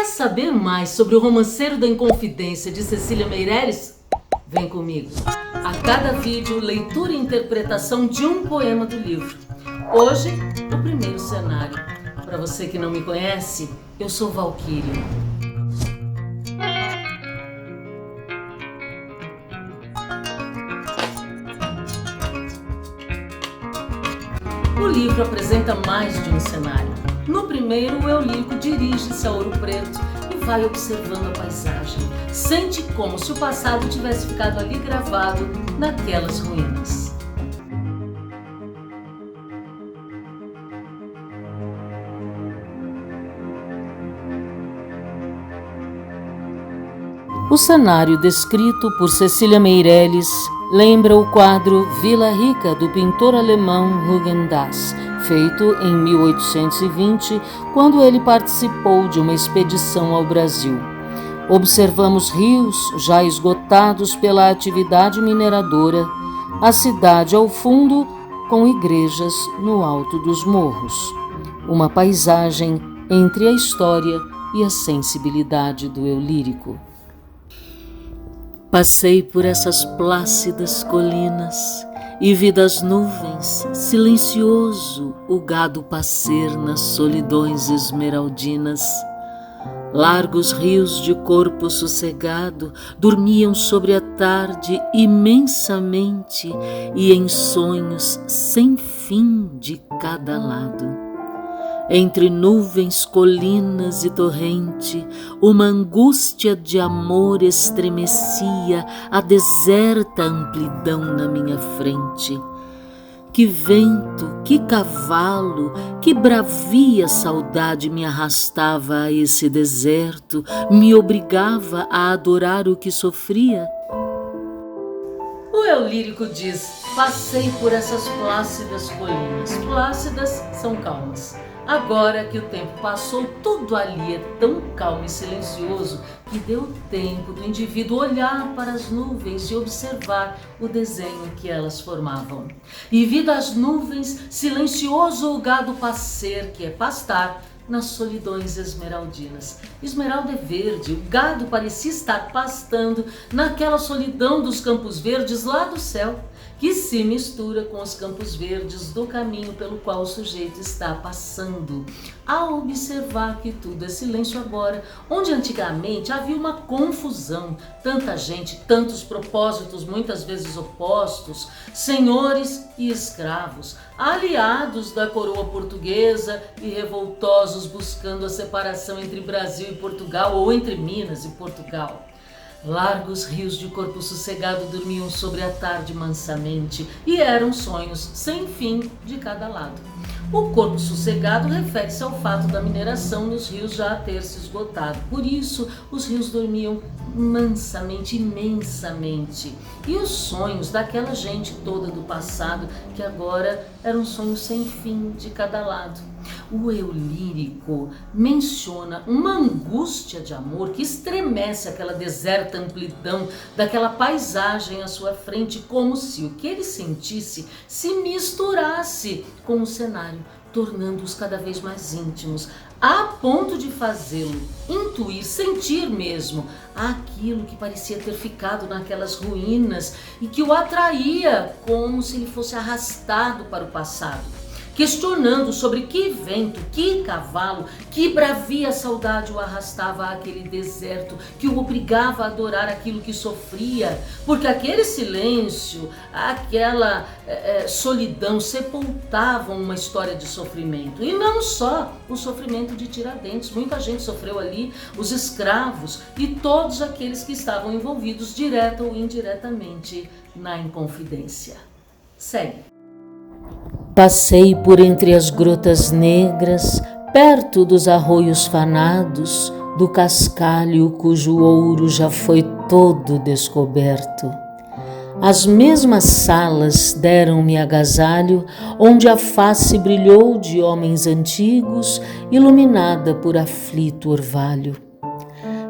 saber mais sobre o Romanceiro da Inconfidência de Cecília Meirelles? Vem comigo. A cada vídeo, leitura e interpretação de um poema do livro. Hoje, o primeiro cenário. Para você que não me conhece, eu sou Valquíria. O livro apresenta mais de um cenário. No primeiro, o eu lírico dirige-se a Ouro Preto e vai observando a paisagem. Sente como se o passado tivesse ficado ali gravado naquelas ruínas. O cenário descrito por Cecília Meirelles lembra o quadro Vila Rica do pintor alemão Hugen Dass, feito em 1820, quando ele participou de uma expedição ao Brasil. Observamos rios já esgotados pela atividade mineradora, a cidade ao fundo com igrejas no alto dos morros. Uma paisagem entre a história e a sensibilidade do eu lírico. Passei por essas plácidas colinas e vi das nuvens, silencioso, o gado pascer nas solidões esmeraldinas. Largos rios de corpo sossegado dormiam sobre a tarde imensamente e em sonhos sem fim de cada lado. Entre nuvens, colinas e torrente, uma angústia de amor estremecia a deserta amplidão na minha frente. Que vento, que cavalo, que bravia saudade me arrastava a esse deserto, me obrigava a adorar o que sofria. O eu lírico diz: passei por essas plácidas colinas. Plácidas são calmas. Agora que o tempo passou, tudo ali é tão calmo e silencioso que deu tempo do indivíduo olhar para as nuvens e observar o desenho que elas formavam. E vi das nuvens silencioso o gado pascer, que é pastar, nas solidões esmeraldinas. Esmeralda é verde, o gado parecia estar pastando naquela solidão dos campos verdes lá do céu, que se mistura com os campos verdes do caminho pelo qual o sujeito está passando. Ao observar que tudo é silêncio agora, onde antigamente havia uma confusão, tanta gente, tantos propósitos, muitas vezes opostos, senhores e escravos, aliados da coroa portuguesa e revoltosos buscando a separação entre Brasil e Portugal ou entre Minas e Portugal. Largos rios de corpo sossegado dormiam sobre a tarde mansamente e eram sonhos sem fim de cada lado. O corpo sossegado refere-se ao fato da mineração nos rios já ter se esgotado. Por isso, os rios dormiam mansamente, imensamente. E os sonhos daquela gente toda do passado, que agora eram sonhos sem fim de cada lado. O eu lírico menciona uma angústia de amor que estremece aquela deserta amplidão daquela paisagem à sua frente, como se o que ele sentisse se misturasse com o cenário, tornando-os cada vez mais íntimos, a ponto de fazê-lo intuir, sentir mesmo aquilo que parecia ter ficado naquelas ruínas e que o atraía como se ele fosse arrastado para o passado. Questionando sobre que vento, que cavalo, que bravia saudade o arrastava àquele deserto, que o obrigava a adorar aquilo que sofria, porque aquele silêncio, aquela solidão sepultavam uma história de sofrimento. E não só o sofrimento de Tiradentes, muita gente sofreu ali, os escravos e todos aqueles que estavam envolvidos direta ou indiretamente na Inconfidência. Segue. Passei por entre as grotas negras, perto dos arroios fanados, do cascalho cujo ouro já foi todo descoberto. As mesmas salas deram-me agasalho, onde a face brilhou de homens antigos, iluminada por aflito orvalho.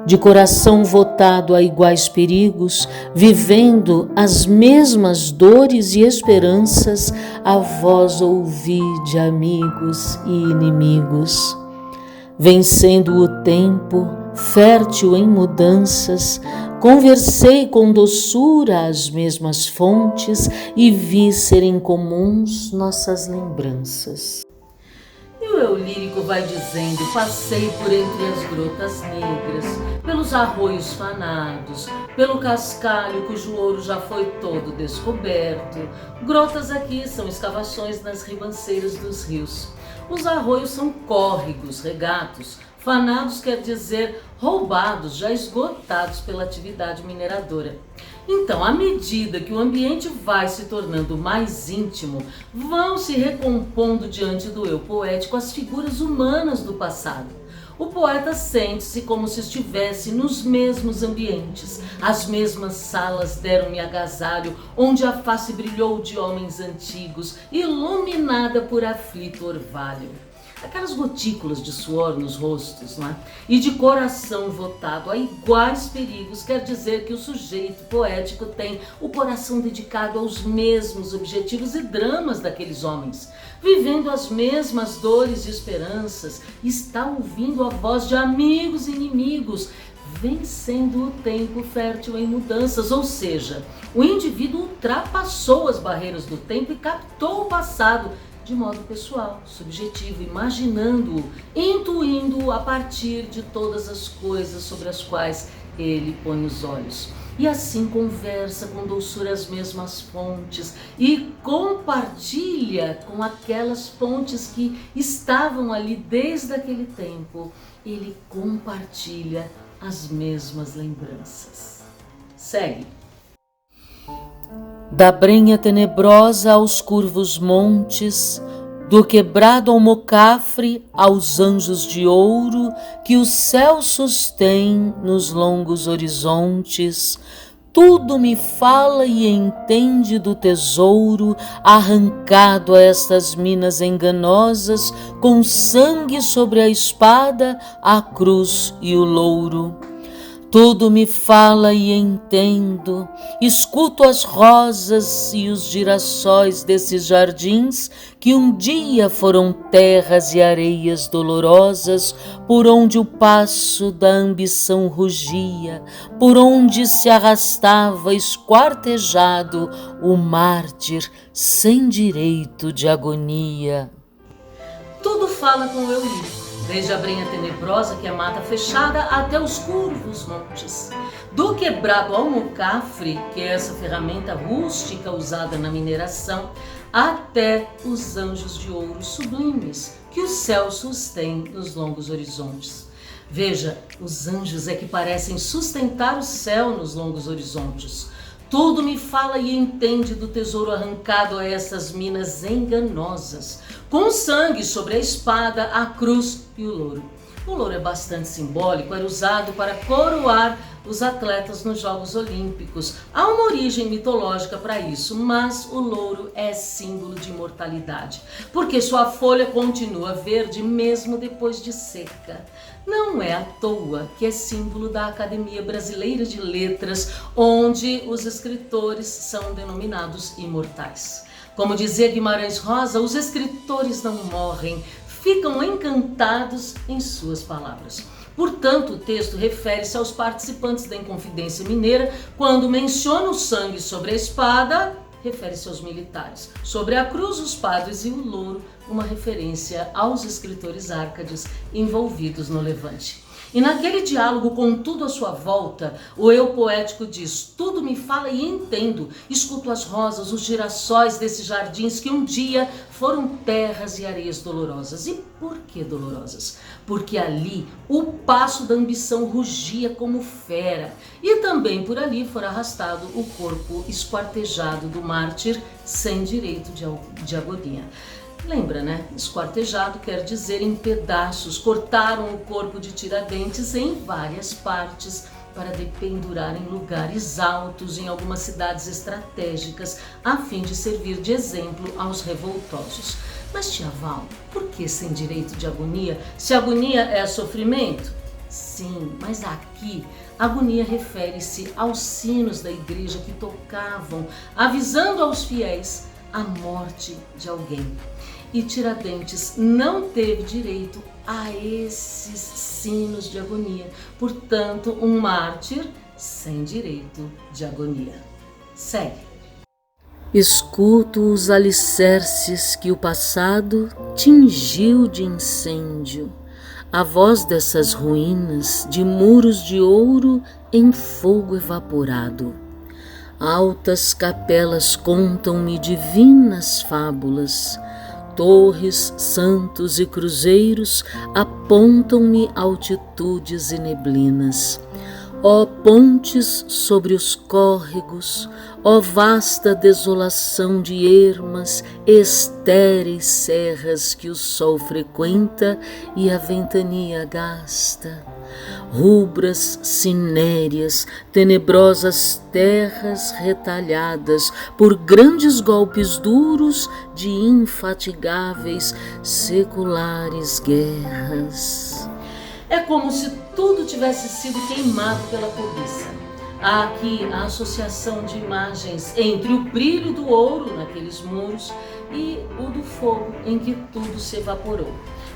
De coração votado a iguais perigos, vivendo as mesmas dores e esperanças, a voz ouvi de amigos e inimigos. Vencendo o tempo, fértil em mudanças, conversei com doçura as mesmas fontes e vi serem comuns nossas lembranças. E o eu lírico vai dizendo: passei por entre as grotas negras, pelos arroios fanados, pelo cascalho cujo ouro já foi todo descoberto. Grotas aqui são escavações nas ribanceiras dos rios. Os arroios são córregos, regatos. Fanados quer dizer roubados, já esgotados pela atividade mineradora. Então, à medida que o ambiente vai se tornando mais íntimo, vão se recompondo diante do eu poético as figuras humanas do passado. O poeta sente-se como se estivesse nos mesmos ambientes. As mesmas salas deram-me agasalho, onde a face brilhou de homens antigos, iluminada por aflito orvalho. Aquelas gotículas de suor nos rostos, né? E de coração votado a iguais perigos, quer dizer que o sujeito poético tem o coração dedicado aos mesmos objetivos e dramas daqueles homens, vivendo as mesmas dores e esperanças, está ouvindo a voz de amigos e inimigos, vencendo o tempo fértil em mudanças, ou seja, o indivíduo ultrapassou as barreiras do tempo e captou o passado de modo pessoal, subjetivo, imaginando-o, intuindo-o a partir de todas as coisas sobre as quais ele põe os olhos. E assim conversa com doçura as mesmas fontes e compartilha com aquelas fontes que estavam ali desde aquele tempo. Ele compartilha as mesmas lembranças. Segue. Da brenha tenebrosa aos curvos montes, do quebrado almocafre aos anjos de ouro que o céu sustém nos longos horizontes, tudo me fala e entende do tesouro arrancado a estas minas enganosas, com sangue sobre a espada, a cruz e o louro. Tudo me fala e entendo, escuto as rosas e os girassóis desses jardins que um dia foram terras e areias dolorosas, por onde o passo da ambição rugia, por onde se arrastava esquartejado o mártir sem direito de agonia. Tudo fala com o eu lírico. Desde a brenha tenebrosa, que é mata fechada, até os curvos montes. Do quebrado almocafre, que é essa ferramenta rústica usada na mineração, até os anjos de ouro sublimes, que o céu sustém nos longos horizontes. Veja, os anjos é que parecem sustentar o céu nos longos horizontes. Tudo me fala e entende do tesouro arrancado a essas minas enganosas, com sangue sobre a espada, a cruz e o louro. O louro é bastante simbólico, era usado para coroar os atletas nos Jogos Olímpicos. Há uma origem mitológica para isso, mas o louro é símbolo de imortalidade, porque sua folha continua verde mesmo depois de seca. Não é à toa que é símbolo da Academia Brasileira de Letras, onde os escritores são denominados imortais. Como dizia Guimarães Rosa, os escritores não morrem, ficam encantados em suas palavras. Portanto, o texto refere-se aos participantes da Inconfidência Mineira. Quando menciona o sangue sobre a espada, refere-se aos militares. Sobre a cruz, os padres e o louro, uma referência aos escritores árcades envolvidos no Levante. E naquele diálogo com tudo à sua volta, o eu poético diz: tudo me fala e entendo, escuto as rosas, os girassóis desses jardins que um dia foram terras e areias dolorosas. E por que dolorosas? Porque ali o passo da ambição rugia como fera, e também por ali fora arrastado o corpo esquartejado do mártir sem direito de agonia. Lembra, né? Esquartejado quer dizer em pedaços. Cortaram o corpo de Tiradentes em várias partes para dependurar em lugares altos em algumas cidades estratégicas, a fim de servir de exemplo aos revoltosos. Mas, tia Val, por que sem direito de agonia? Se agonia é sofrimento? Sim, mas aqui agonia refere-se aos sinos da igreja que tocavam, avisando aos fiéis a morte de alguém. E Tiradentes não teve direito a esses sinos de agonia. Portanto, um mártir sem direito de agonia. Segue. Escuto os alicerces que o passado tingiu de incêndio, a voz dessas ruínas de muros de ouro em fogo evaporado. Altas capelas contam-me divinas fábulas, torres, santos e cruzeiros apontam-me altitudes e neblinas. Ó pontes sobre os córregos, ó vasta desolação de ermas, estéreis serras que o sol frequenta e a ventania gasta. Rubras cinéreas, tenebrosas terras retalhadas por grandes golpes duros de infatigáveis seculares guerras. É como se tudo tivesse sido queimado pela cobiça. Há aqui a associação de imagens entre o brilho do ouro naqueles muros e o do fogo em que tudo se evaporou.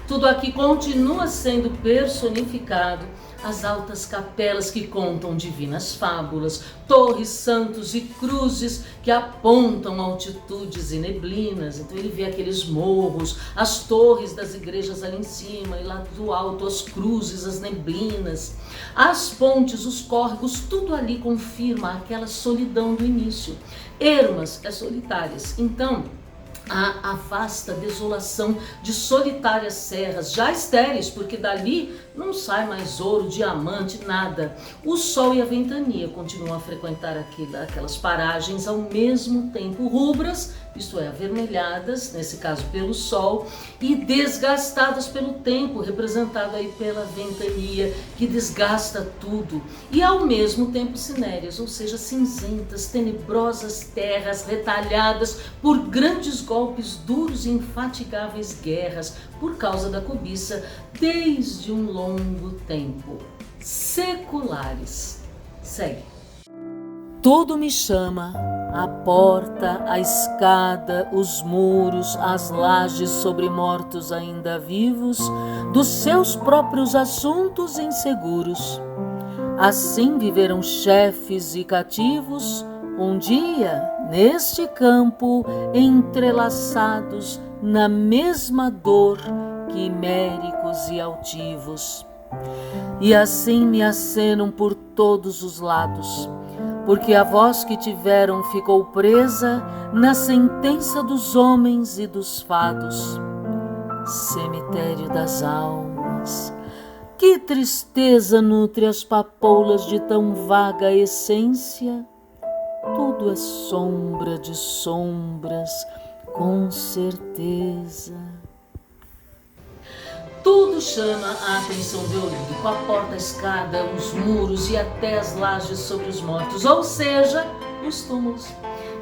Tudo aqui continua sendo personificado, as altas capelas que contam divinas fábulas, torres, santos e cruzes que apontam altitudes e neblinas. Então ele vê aqueles morros, as torres das igrejas ali em cima e lá do alto as cruzes, as neblinas, as pontes, os córregos, tudo ali confirma aquela solidão do início. Ermas é solitárias, então a vasta desolação de solitárias serras, já estéreis, porque dali não sai mais ouro, diamante, nada. O sol e a ventania continuam a frequentar aquelas paragens ao mesmo tempo, rubras, isto é, avermelhadas, nesse caso pelo sol, e desgastadas pelo tempo, representado aí pela ventania, que desgasta tudo, e ao mesmo tempo cinéreas, ou seja, cinzentas, tenebrosas terras retalhadas por grandes golpes duros e infatigáveis guerras, por causa da cobiça, desde um longo tempo. Seculares. Segue. Tudo me chama, a porta, a escada, os muros, as lajes sobre mortos ainda vivos, dos seus próprios assuntos inseguros. Assim viveram chefes e cativos, um dia, neste campo, entrelaçados na mesma dor, quiméricos e altivos. E assim me acenam por todos os lados, porque a voz que tiveram ficou presa na sentença dos homens e dos fados. Cemitério das almas, que tristeza nutre as papoulas de tão vaga essência. Tudo é sombra de sombras, com certeza. Tudo chama a atenção do Eulírico, a porta, a escada, os muros e até as lajes sobre os mortos, ou seja, os túmulos.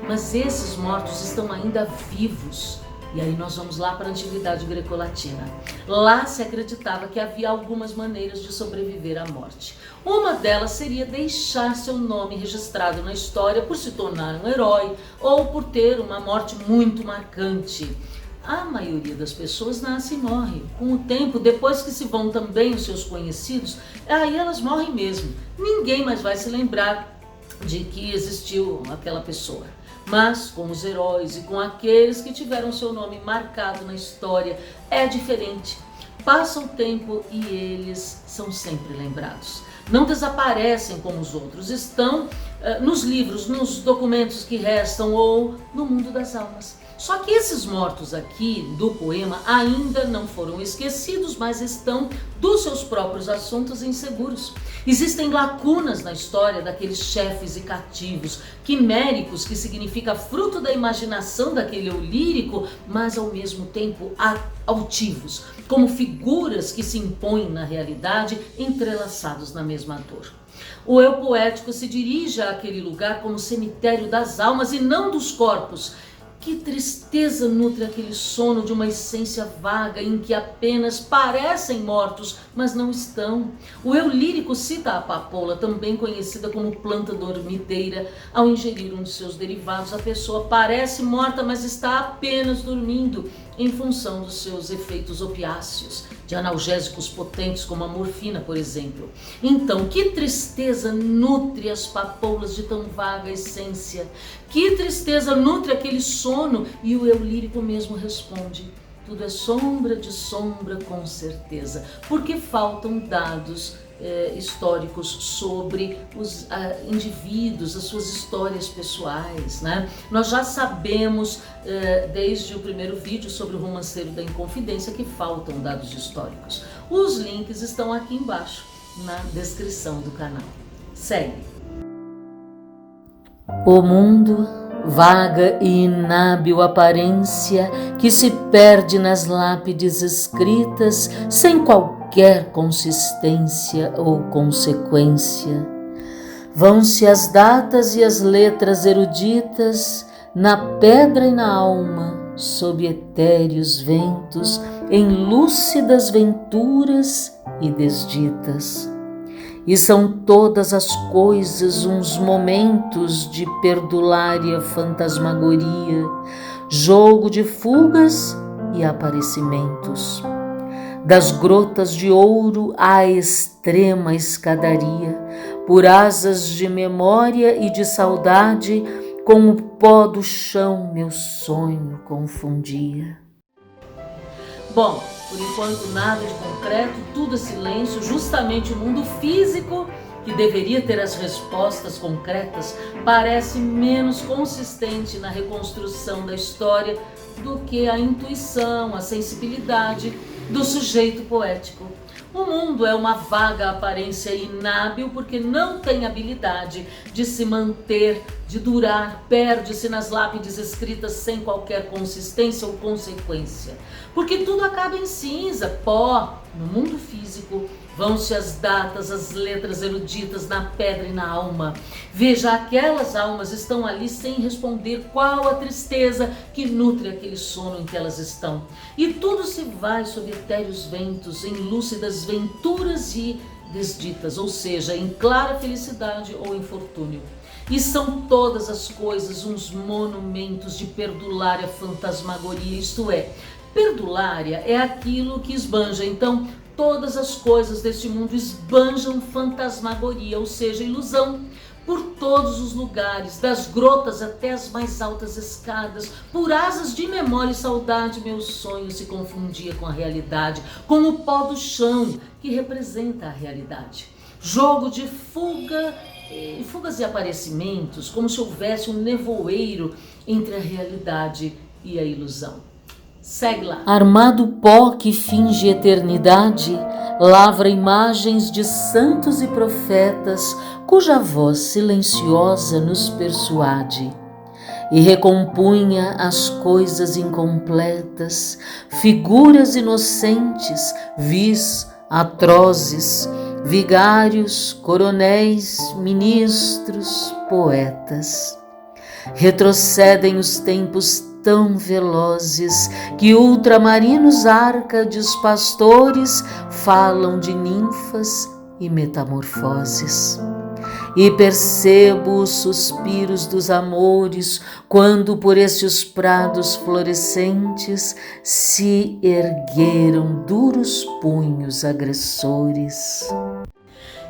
Mas esses mortos estão ainda vivos. E aí nós vamos lá para a Antiguidade Greco-Latina. Lá se acreditava que havia algumas maneiras de sobreviver à morte. Uma delas seria deixar seu nome registrado na história por se tornar um herói ou por ter uma morte muito marcante. A maioria das pessoas nasce e morre. Com o tempo, depois que se vão também os seus conhecidos, aí elas morrem mesmo. Ninguém mais vai se lembrar de que existiu aquela pessoa. Mas com os heróis e com aqueles que tiveram seu nome marcado na história, é diferente. Passa o tempo e eles são sempre lembrados. Não desaparecem como os outros, estão nos livros, nos documentos que restam ou no mundo das almas. Só que esses mortos aqui do poema ainda não foram esquecidos, mas estão dos seus próprios assuntos inseguros. Existem lacunas na história daqueles chefes e cativos, quiméricos, que significa fruto da imaginação daquele eu lírico, mas ao mesmo tempo altivos, como figuras que se impõem na realidade, entrelaçados na mesma dor. O eu poético se dirige àquele lugar como cemitério das almas e não dos corpos. Que tristeza nutre aquele sono de uma essência vaga em que apenas parecem mortos, mas não estão. O eu lírico cita a papoula, também conhecida como planta dormideira. Ao ingerir um de seus derivados, a pessoa parece morta, mas está apenas dormindo. em função dos seus efeitos opiáceos, de analgésicos potentes como a morfina, por exemplo. Então, que tristeza nutre as papoulas de tão vaga essência? Que tristeza nutre aquele sono? E o eu lírico mesmo responde: tudo é sombra de sombra, com certeza, porque faltam dados históricos sobre os indivíduos, as suas histórias pessoais, né? Nós já sabemos desde o primeiro vídeo sobre o romanceiro da Inconfidência que faltam dados históricos. Os links estão aqui embaixo na descrição do canal. Segue. O mundo, vaga e inábil aparência que se perde nas lápides escritas sem qualquer consistência ou consequência. Vão-se as datas e as letras eruditas na pedra e na alma, sob etéreos ventos, em lúcidas venturas e desditas. E são todas as coisas uns momentos de perdulária fantasmagoria, jogo de fugas e aparecimentos. Das grotas de ouro à extrema escadaria, por asas de memória e de saudade, com o pó do chão meu sonho confundia. Bom, por enquanto nada de concreto, tudo é silêncio, justamente o mundo físico, que deveria ter as respostas concretas, parece menos consistente na reconstrução da história do que a intuição, a sensibilidade do sujeito poético. O mundo é uma vaga aparência inábil porque não tem habilidade de se manter, de durar, perde-se nas lápides escritas sem qualquer consistência ou consequência. Porque tudo acaba em cinza, pó. No mundo físico, vão-se as datas, as letras eruditas na pedra e na alma. Veja, aquelas almas estão ali sem responder qual a tristeza que nutre aquele sono em que elas estão. E tudo se vai sob etéreos ventos, em lúcidas venturas e desditas, ou seja, em clara felicidade ou infortúnio. E são todas as coisas uns monumentos de perdulária fantasmagoria, isto é, perdulária é aquilo que esbanja. Então, todas as coisas deste mundo esbanjam fantasmagoria, ou seja, ilusão, por todos os lugares, das grotas até as mais altas escadas, por asas de memória e saudade, meu sonho se confundia com a realidade, com o pó do chão, que representa a realidade. Jogo de fugas e aparecimentos, como se houvesse um nevoeiro entre a realidade e a ilusão. Segue lá. Armado pó que finge eternidade, lavra imagens de santos e profetas, cuja voz silenciosa nos persuade, e recompunha as coisas incompletas, figuras inocentes, vis, atrozes, vigários, coronéis, ministros, poetas. Retrocedem os tempos tão velozes que ultramarinos árcades pastores falam de ninfas e metamorfoses. E percebo os suspiros dos amores quando por estes prados florescentes se ergueram duros punhos agressores.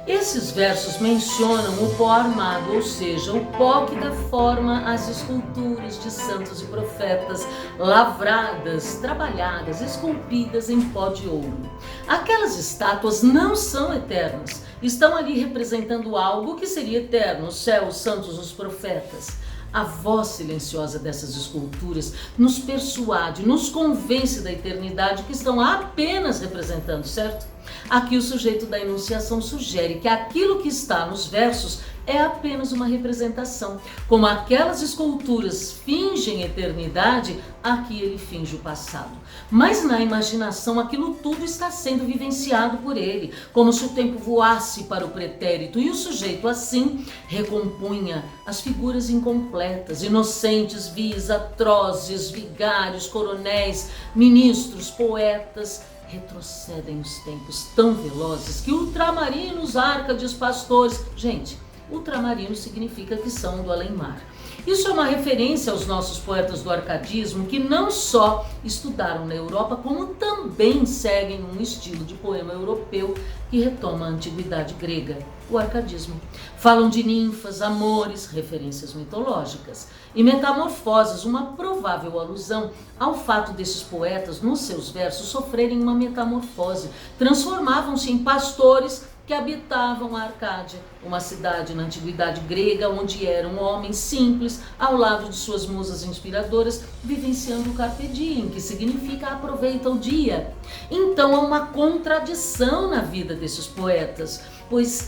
Esses versos mencionam o pó armado, ou seja, o pó que dá forma às esculturas de santos e profetas, lavradas, trabalhadas, esculpidas em pó de ouro. Aquelas estátuas não são eternas, estão ali representando algo que seria eterno, o céu, os santos, os profetas. A voz silenciosa dessas esculturas nos persuade, nos convence da eternidade que estão apenas representando, certo? Aqui o sujeito da enunciação sugere que aquilo que está nos versos é apenas uma representação. Como aquelas esculturas fingem eternidade, aqui ele finge o passado. Mas na imaginação aquilo tudo está sendo vivenciado por ele, como se o tempo voasse para o pretérito, e o sujeito assim recompunha as figuras incompletas, inocentes, vis, atrozes, vigários, coronéis, ministros, poetas. Retrocedem os tempos tão velozes que ultramarinos, árcades, pastores... Gente, ultramarinos significa que são do além-mar. Isso é uma referência aos nossos poetas do arcadismo, que não só estudaram na Europa, como também seguem um estilo de poema europeu que retoma a antiguidade grega, o arcadismo. Falam de ninfas, amores, referências mitológicas, e metamorfoses, uma provável alusão ao fato desses poetas, nos seus versos, sofrerem uma metamorfose. Transformavam-se em pastores que habitavam a Arcádia, uma cidade na antiguidade grega, onde eram homens simples, ao lado de suas musas inspiradoras, vivenciando o carpe diem, que significa aproveita o dia. Então há uma contradição na vida desses poetas, pois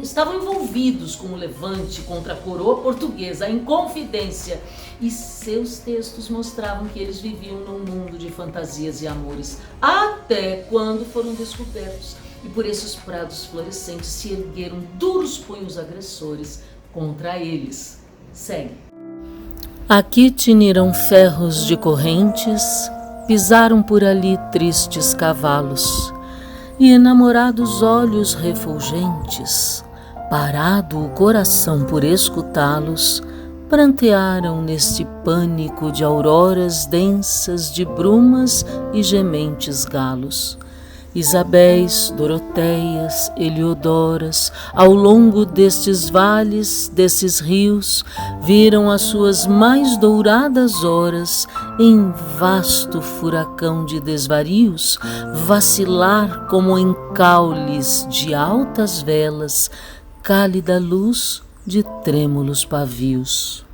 estavam envolvidos com o levante contra a coroa portuguesa, a Inconfidência, e seus textos mostravam que eles viviam num mundo de fantasias e amores, até quando foram descobertos. E por esses prados florescentes se ergueram duros punhos agressores contra eles. Segue. Aqui tiniram ferros de correntes, pisaram por ali tristes cavalos, e enamorados olhos refulgentes, parado o coração por escutá-los, prantearam neste pânico de auroras densas de brumas e gementes galos. Isabéis, Doroteias, Heliodoras, ao longo destes vales, desses rios, viram as suas mais douradas horas, em vasto furacão de desvarios, vacilar como em caules de altas velas, cálida luz de trêmulos pavios.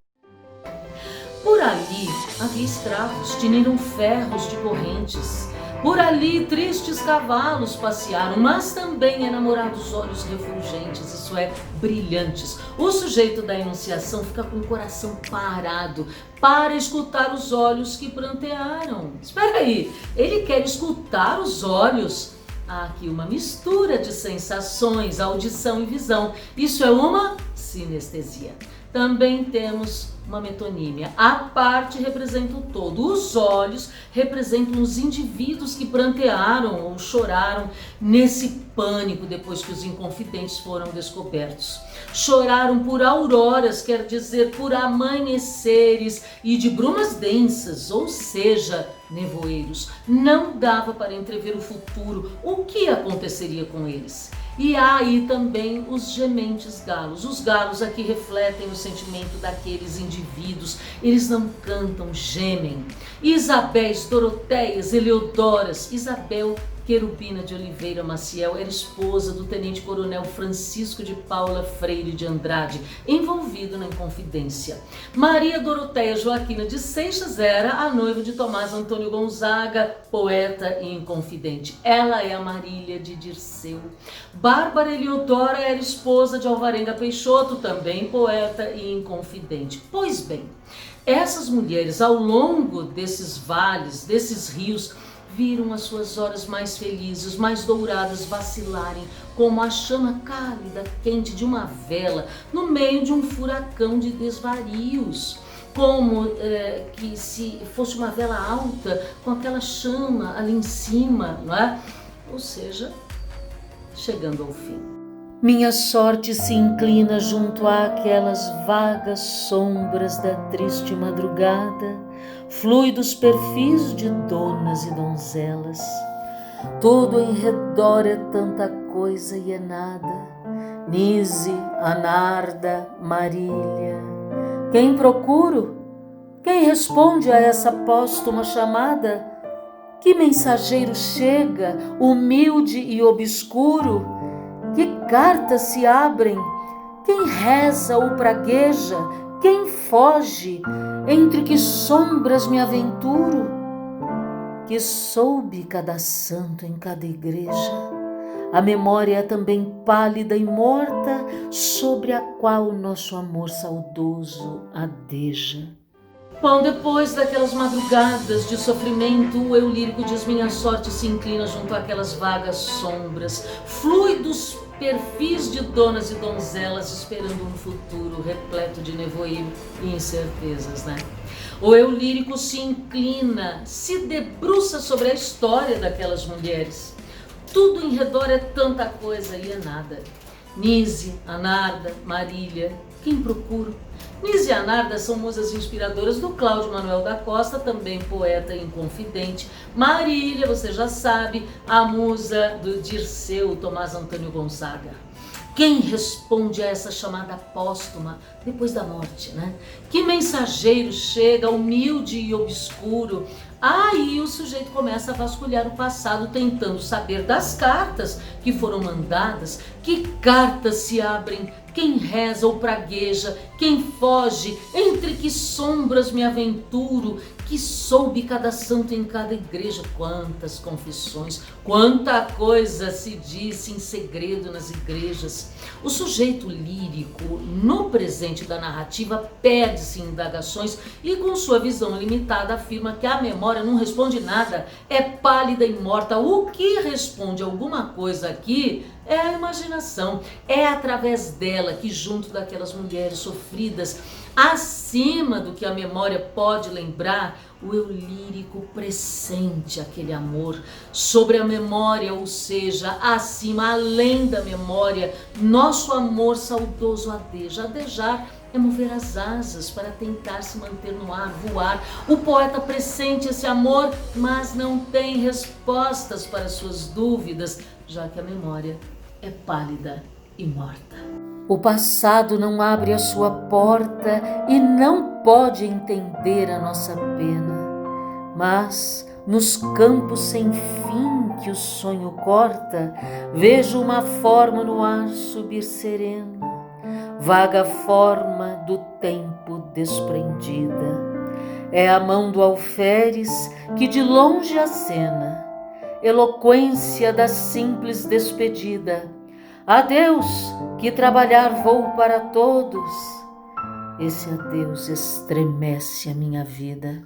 Por ali havia escravos, tiniram ferros de correntes. Por ali tristes cavalos passearam, mas também enamorados olhos refulgentes, isso é, brilhantes. O sujeito da enunciação fica com o coração parado para escutar os olhos que prantearam. Espera aí, ele quer escutar os olhos? Há aqui uma mistura de sensações, audição e visão. Isso é uma sinestesia. Também temos uma metonímia. A parte representa o todo. Os olhos representam os indivíduos que prantearam ou choraram nesse pânico depois que os Inconfidentes foram descobertos. Choraram por auroras, quer dizer, por amanheceres e de brumas densas, ou seja, nevoeiros. Não dava para entrever o futuro, o que aconteceria com eles. E há aí também os gementes galos. Os galos aqui refletem o sentimento daqueles indivíduos. Eles não cantam, gemem. Isabéis, Doroteias, Heliodoras. Isabel Querubina de Oliveira Maciel era esposa do tenente-coronel Francisco de Paula Freire de Andrade, envolvido na Inconfidência. Maria Doroteia Joaquina de Seixas era a noiva de Tomás Antônio Gonzaga, poeta e inconfidente. Ela é a Marília de Dirceu. Bárbara Eliodora era esposa de Alvarenga Peixoto, também poeta e inconfidente. Pois bem, essas mulheres, ao longo desses vales, desses rios, viram as suas horas mais felizes, mais douradas vacilarem como a chama cálida, quente de uma vela no meio de um furacão de desvarios. Como que se fosse uma vela alta com aquela chama ali em cima, não é? Ou seja, chegando ao fim. Minha sorte se inclina junto àquelas vagas sombras da triste madrugada, flui dos perfis de donas e donzelas. Todo em redor é tanta coisa e é nada. Nise, Anarda, Marília. Quem procuro? Quem responde a essa póstuma chamada? Que mensageiro chega, humilde e obscuro? Que cartas se abrem? Quem reza ou pragueja? Quem foge? Entre que sombras me aventuro? Que soube cada santo em cada igreja. A memória é também pálida e morta, sobre a qual nosso amor saudoso adeja. Bom, depois daquelas madrugadas de sofrimento, o eu lírico diz: minha sorte se inclina junto àquelas vagas sombras, flui dos perfis de donas e donzelas, esperando um futuro repleto de nevoeiro e incertezas, né? O eu lírico se inclina, se debruça sobre a história daquelas mulheres. Tudo em redor é tanta coisa e é nada. Nise, Anarda, Marília, quem procuro? Nise e Anarda são musas inspiradoras do Cláudio Manuel da Costa, também poeta inconfidente. Marília, você já sabe, a musa do Dirceu Tomás Antônio Gonzaga. Quem responde a essa chamada póstuma depois da morte, né? Que mensageiro chega humilde e obscuro? Aí o sujeito começa a vasculhar o passado, tentando saber das cartas que foram mandadas, que cartas se abrem, quem reza ou pragueja, quem foge, entre que sombras me aventuro, que soube cada santo em cada igreja. Quantas confissões, quanta coisa se disse em segredo nas igrejas. O sujeito lírico, no presente da narrativa, perde-se em indagações e, com sua visão limitada, afirma que a memória não responde nada, é pálida e morta. O que responde alguma coisa aqui é a imaginação. É através dela que, junto daquelas mulheres sofridas, acima do que a memória pode lembrar, o eu lírico pressente aquele amor. Sobre a memória, ou seja, acima, além da memória, nosso amor saudoso adeja. Adejar é mover as asas para tentar se manter no ar, voar. O poeta pressente esse amor, mas não tem respostas para suas dúvidas, já que a memória é pálida e morta. O passado não abre a sua porta e não pode entender a nossa pena, mas nos campos sem fim que o sonho corta, vejo uma forma no ar subir serena, vaga forma do tempo desprendida. É a mão do alferes que de longe acena, eloquência da simples despedida. Adeus, que trabalhar vou para todos. Esse adeus estremece a minha vida.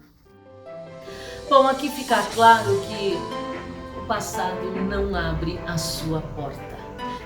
Bom, aqui fica claro que o passado não abre a sua porta.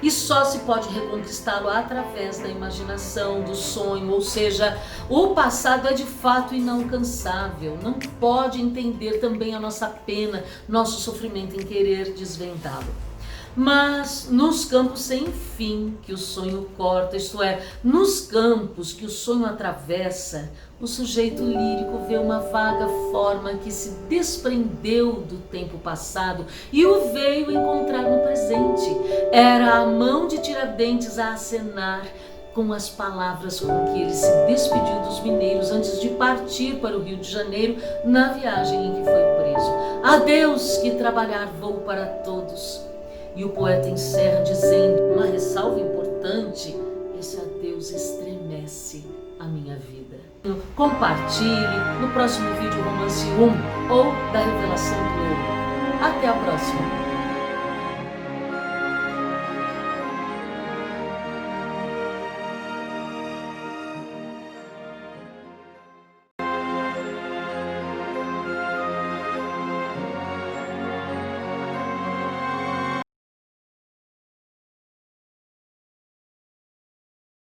E só se pode reconquistá-lo através da imaginação, do sonho, ou seja, o passado é de fato inalcançável, não pode entender também a nossa pena, nosso sofrimento em querer desvendá-lo. Mas nos campos sem fim que o sonho corta, isto é, nos campos que o sonho atravessa, o sujeito lírico vê uma vaga forma que se desprendeu do tempo passado e o veio encontrar no presente. Era a mão de Tiradentes a acenar com as palavras com que ele se despediu dos mineiros antes de partir para o Rio de Janeiro na viagem em que foi preso. Adeus, que trabalhar vou para todos. E o poeta encerra dizendo uma ressalva importante: esse adeus estremece a minha vida. Compartilhe no próximo vídeo Romance 1 ou da Revelação do Ouro. Até a próxima!